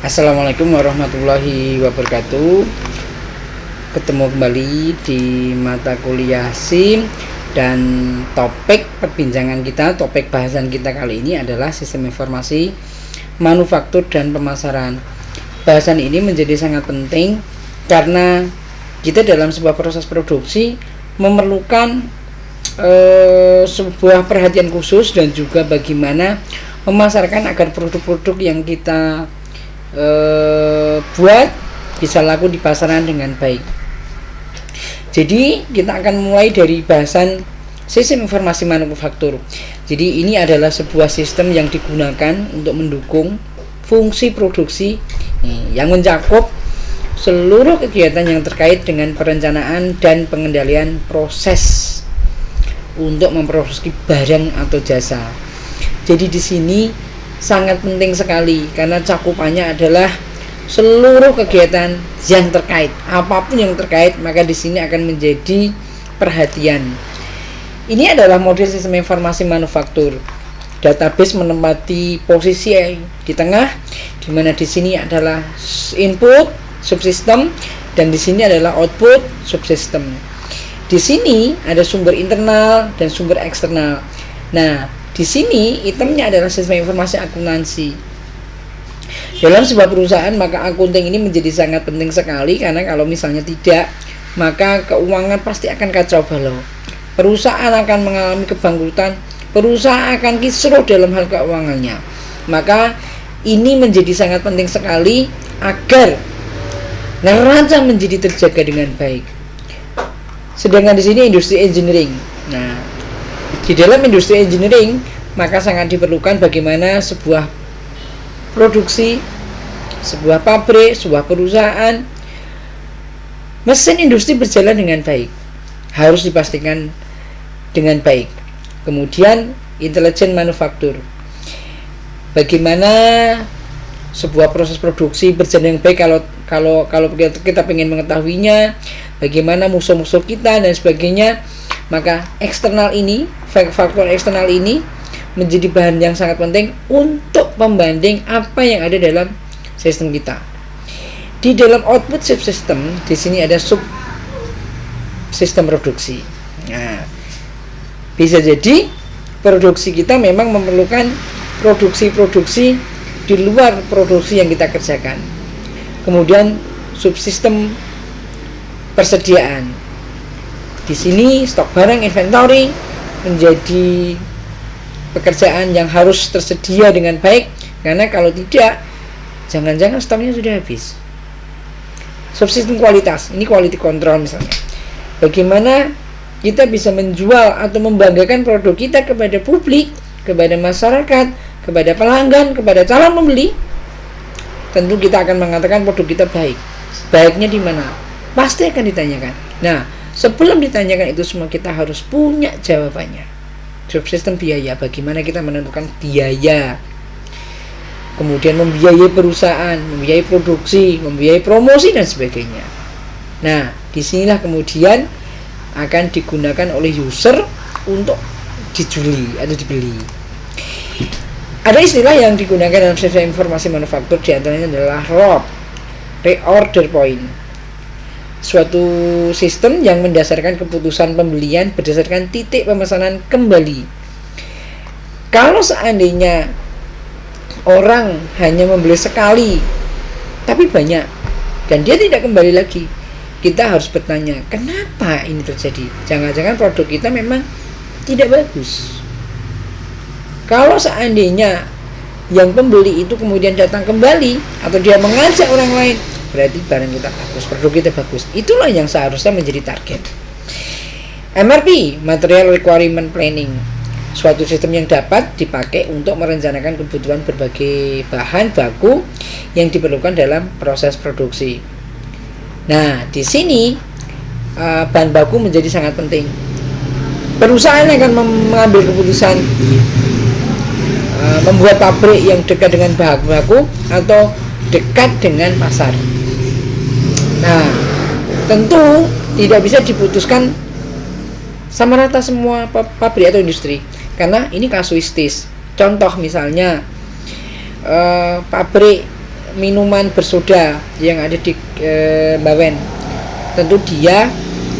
Assalamualaikum warahmatullahi wabarakatuh. Ketemu kembali di mata kuliah SIM. Dan topik perbincangan kita, topik bahasan kita kali ini adalah sistem informasi manufaktur dan pemasaran. Bahasan ini menjadi sangat penting karena kita dalam sebuah proses produksi memerlukan sebuah perhatian khusus dan juga bagaimana memasarkan agar produk-produk yang kita buat bisa laku di pasaran dengan baik. Jadi kita akan mulai dari bahasan sistem informasi manufaktur. Jadi ini adalah sebuah sistem yang digunakan untuk mendukung fungsi produksi yang mencakup seluruh kegiatan yang terkait dengan perencanaan dan pengendalian proses untuk memproduksi barang atau jasa. Jadi di sini sangat penting sekali karena cakupannya adalah seluruh kegiatan yang terkait, apapun yang terkait, maka di sini akan menjadi perhatian. Ini adalah model sistem informasi manufaktur. Database menempati posisi di tengah, di mana di sini adalah input subsistem dan di sini adalah output subsistem. Di sini ada sumber internal dan sumber eksternal. Nah, di sini itemnya adalah sistem informasi akuntansi. Dalam sebuah perusahaan maka akunting ini menjadi sangat penting sekali karena kalau misalnya tidak, maka keuangan pasti akan kacau balau. Perusahaan akan mengalami kebangkrutan, perusahaan akan kisruh dalam hal keuangannya. Maka ini menjadi sangat penting sekali agar neraca menjadi terjaga dengan baik. Sedangkan di sini industri engineering. Nah, di dalam industri engineering maka sangat diperlukan bagaimana sebuah produksi, sebuah pabrik, sebuah perusahaan, mesin industri berjalan dengan baik, harus dipastikan dengan baik. Kemudian intelijen manufaktur, bagaimana sebuah proses produksi berjalan dengan baik. Kalau kita ingin mengetahuinya, bagaimana musuh-musuh kita dan sebagainya, maka eksternal ini, faktor eksternal ini menjadi bahan yang sangat penting untuk pembanding apa yang ada dalam sistem kita. Di dalam output subsystem, di sini ada sub sistem produksi. Nah, bisa jadi produksi kita memang memerlukan produksi-produksi di luar produksi yang kita kerjakan. Kemudian subsistem persediaan. Di sini stok barang, inventory menjadi pekerjaan yang harus tersedia dengan baik, karena kalau tidak, jangan-jangan stoknya sudah habis. Subsistem kualitas, ini quality control misalnya. Bagaimana kita bisa menjual atau membanggakan produk kita kepada publik, kepada masyarakat, kepada pelanggan, kepada calon pembeli. Tentu kita akan mengatakan produk kita baik. Baiknya di mana? Pasti akan ditanyakan. Nah, sebelum ditanyakan itu semua kita harus punya jawabannya. Subsistem biaya, bagaimana kita menentukan biaya, kemudian membiayai perusahaan, membiayai produksi, membiayai promosi dan sebagainya. Nah, disinilah kemudian akan digunakan oleh user untuk dijual atau dibeli. Ada istilah yang digunakan dalam sistem informasi manufaktur, diantaranya adalah ROP, reorder point. Suatu sistem yang mendasarkan keputusan pembelian berdasarkan titik pemesanan kembali. Kalau seandainya orang hanya membeli sekali tapi banyak dan dia tidak kembali lagi, kita harus bertanya, kenapa ini terjadi? Jangan-jangan produk kita memang tidak bagus. Kalau seandainya yang pembeli itu kemudian datang kembali atau dia mengajak orang lain, berarti barang kita bagus, produk kita bagus. Itulah yang seharusnya menjadi target. MRP, Material Requirement Planning, suatu sistem yang dapat dipakai untuk merencanakan kebutuhan berbagai bahan baku yang diperlukan dalam proses produksi. Nah, di sini bahan baku menjadi sangat penting. Perusahaan akan mengambil keputusan membuat pabrik yang dekat dengan bahan baku atau dekat dengan pasar. Nah, tentu tidak bisa diputuskan sama rata semua pabrik atau industri, karena ini kasuistis. Contoh misalnya pabrik minuman bersoda yang ada di Bawen, tentu dia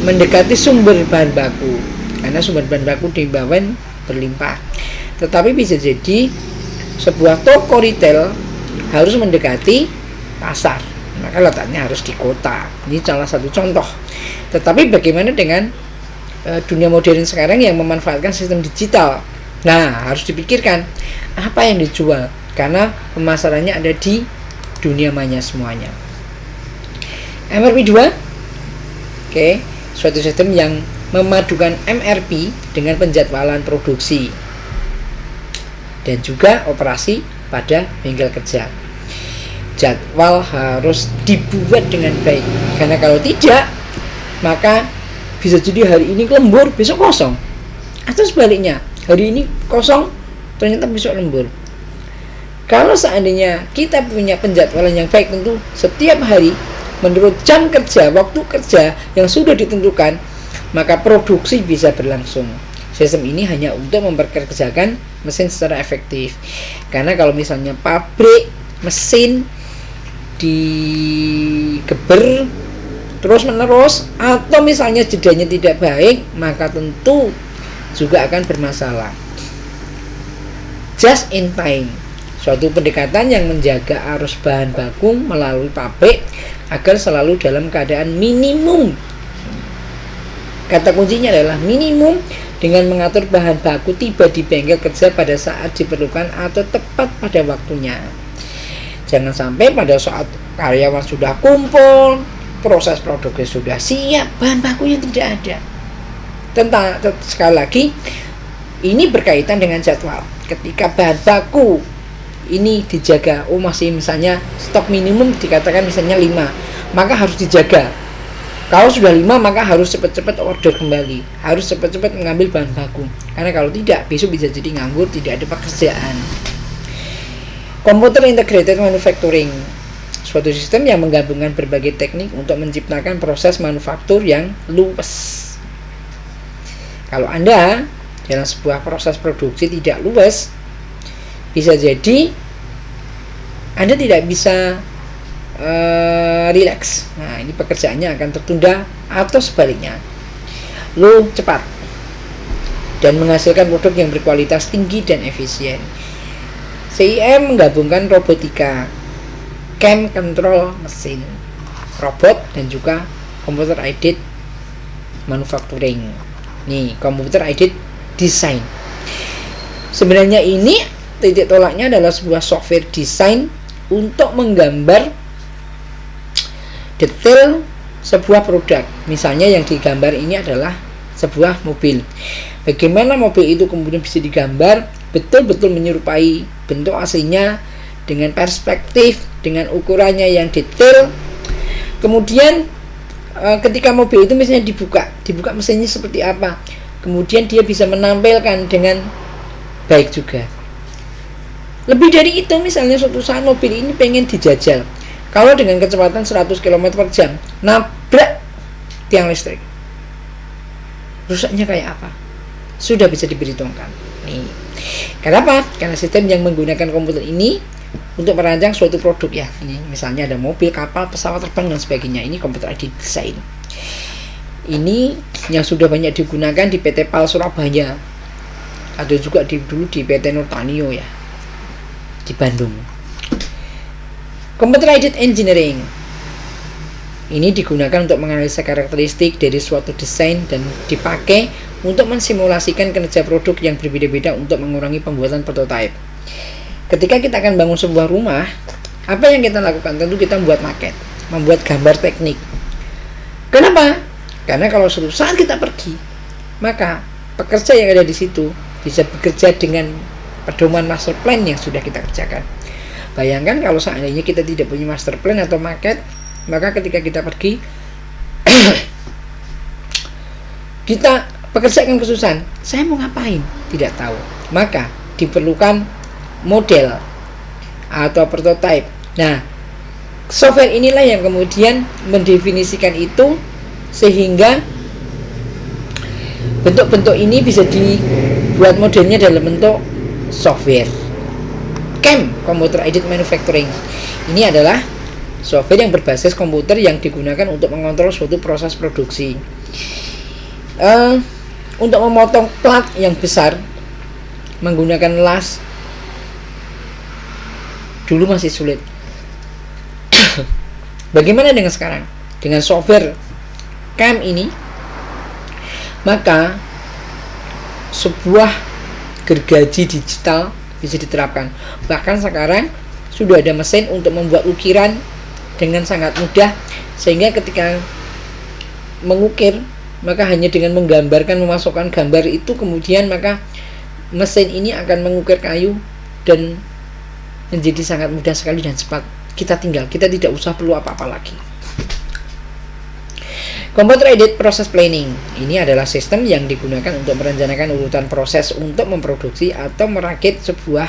mendekati sumber bahan baku, karena sumber bahan baku di Bawen berlimpah. Tetapi bisa jadi sebuah toko retail harus mendekati pasar, maka letaknya harus di kota. Ini salah satu contoh. Tetapi bagaimana dengan dunia modern sekarang yang memanfaatkan sistem digital? Nah, harus dipikirkan apa yang dijual, karena pemasarannya ada di dunia maya semuanya. MRP 2, oke, suatu sistem yang memadukan MRP dengan penjadwalan produksi dan juga operasi pada bengkel kerja. Jadwal harus dibuat dengan baik, karena kalau tidak, maka bisa jadi hari ini lembur, besok kosong, atau sebaliknya, hari ini kosong, ternyata besok lembur. Kalau seandainya kita punya penjadwalan yang baik, tentu setiap hari menurut jam kerja, waktu kerja yang sudah ditentukan, maka produksi bisa berlangsung. Sistem ini hanya untuk memperkerjakan mesin secara efektif. Karena kalau misalnya pabrik, mesin digeber terus menerus, atau misalnya jedanya tidak baik, maka tentu juga akan bermasalah. Just in time, suatu pendekatan yang menjaga arus bahan baku melalui pabrik agar selalu dalam keadaan minimum. Kata kuncinya adalah minimum, dengan mengatur bahan baku tiba di bengkel kerja pada saat diperlukan atau tepat pada waktunya. Jangan sampai pada saat karyawan sudah kumpul, proses produknya sudah siap, bahan bakunya tidak ada. Sekali lagi, ini berkaitan dengan jadwal. Ketika bahan baku ini dijaga, masih misalnya stok minimum dikatakan misalnya 5, maka harus dijaga. Kalau sudah 5, maka harus cepat-cepat order kembali, harus cepat-cepat mengambil bahan baku, karena kalau tidak, besok bisa jadi nganggur, tidak ada pekerjaan. Computer Integrated Manufacturing, suatu sistem yang menggabungkan berbagai teknik untuk menciptakan proses manufaktur yang luwes. Kalau Anda dalam sebuah proses produksi tidak luwes, bisa jadi Anda tidak bisa relax. Nah, ini pekerjaannya akan tertunda, atau sebaliknya, lo cepat dan menghasilkan produk yang berkualitas tinggi dan efisien. CIM menggabungkan robotika, cam control mesin, robot, dan juga computer aided manufacturing. Nih, computer aided design. Sebenarnya ini titik tolaknya adalah sebuah software desain untuk menggambar detail sebuah produk. Misalnya yang digambar ini adalah sebuah mobil. Bagaimana mobil itu kemudian bisa digambar betul-betul menyerupai bentuk aslinya dengan perspektif, dengan ukurannya yang detail. Kemudian ketika mobil itu misalnya dibuka mesinnya seperti apa, kemudian dia bisa menampilkan dengan baik juga. Lebih dari itu, misalnya suatu saat mobil ini pengen dijajal, kalau dengan kecepatan 100 km per jam nabrak tiang listrik, rusaknya kayak apa? Sudah bisa diperhitungkan. Nih, kenapa? Karena sistem yang menggunakan komputer ini untuk merancang suatu produk ya. Ini misalnya ada mobil, kapal, pesawat terbang dan sebagainya. Ini computer aided design. Ini yang sudah banyak digunakan di PT PAL Surabaya. Ada juga dulu di PT Nurtanio ya, di Bandung. Computer aided engineering ini digunakan untuk menganalisa karakteristik dari suatu desain dan dipakai untuk mensimulasikan kinerja produk yang berbeda-beda untuk mengurangi pembuatan prototipe. Ketika kita akan bangun sebuah rumah, apa yang kita lakukan? Tentu kita membuat maket, membuat gambar teknik. Kenapa? Karena kalau suatu saat kita pergi, maka pekerja yang ada di situ bisa bekerja dengan pedoman master plan yang sudah kita kerjakan. Bayangkan kalau seandainya kita tidak punya master plan atau maket, maka ketika kita pergi kita pekerja akan kesusahan. Saya mau ngapain? Tidak tahu. Maka diperlukan model atau prototype. Nah, software inilah yang kemudian mendefinisikan itu sehingga bentuk-bentuk ini bisa dibuat modelnya dalam bentuk software. CAM, Computer Aided Manufacturing. Ini adalah software yang berbasis komputer yang digunakan untuk mengontrol suatu proses produksi. Untuk memotong plat yang besar menggunakan las dulu masih sulit. Bagaimana dengan sekarang? Dengan software CAM ini, maka sebuah gergaji digital bisa diterapkan. Bahkan sekarang sudah ada mesin untuk membuat ukiran dengan sangat mudah, sehingga ketika mengukir maka hanya dengan menggambarkan, memasukkan gambar itu, kemudian maka mesin ini akan mengukir kayu dan menjadi sangat mudah sekali dan cepat. Kita tidak usah perlu apa-apa lagi. Computer Aided Process Planning ini adalah sistem yang digunakan untuk merencanakan urutan proses untuk memproduksi atau merakit sebuah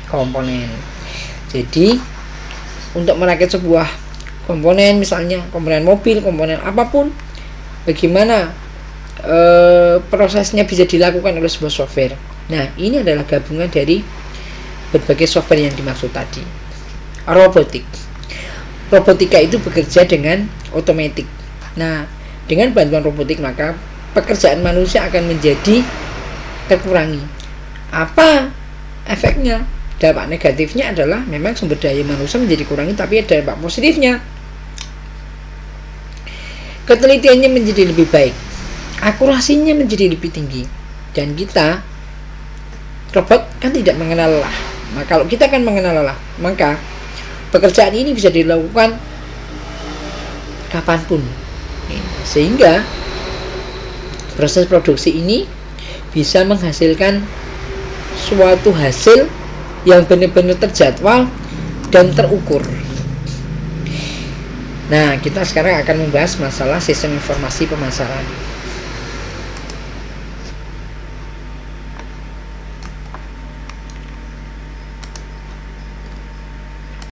komponen. Jadi untuk merakit sebuah komponen, misalnya komponen mobil, komponen apapun, bagaimana prosesnya bisa dilakukan oleh sebuah software. Nah, ini adalah gabungan dari berbagai software yang dimaksud tadi. Robotika itu bekerja dengan otomatis. Nah, dengan bantuan robotik maka pekerjaan manusia akan menjadi terkurangi. Apa efeknya? Dampak negatifnya adalah memang sumber daya manusia menjadi kurangi, tapi ada dampak positifnya. Ketelitiannya menjadi lebih baik, akurasinya menjadi lebih tinggi, dan kita robot kan tidak mengenal lelah. Nah, kalau kita kan mengenal lelah, maka pekerjaan ini bisa dilakukan kapanpun, sehingga proses produksi ini bisa menghasilkan suatu hasil yang benar-benar terjadwal dan terukur. Nah, kita sekarang akan membahas masalah sistem informasi pemasaran.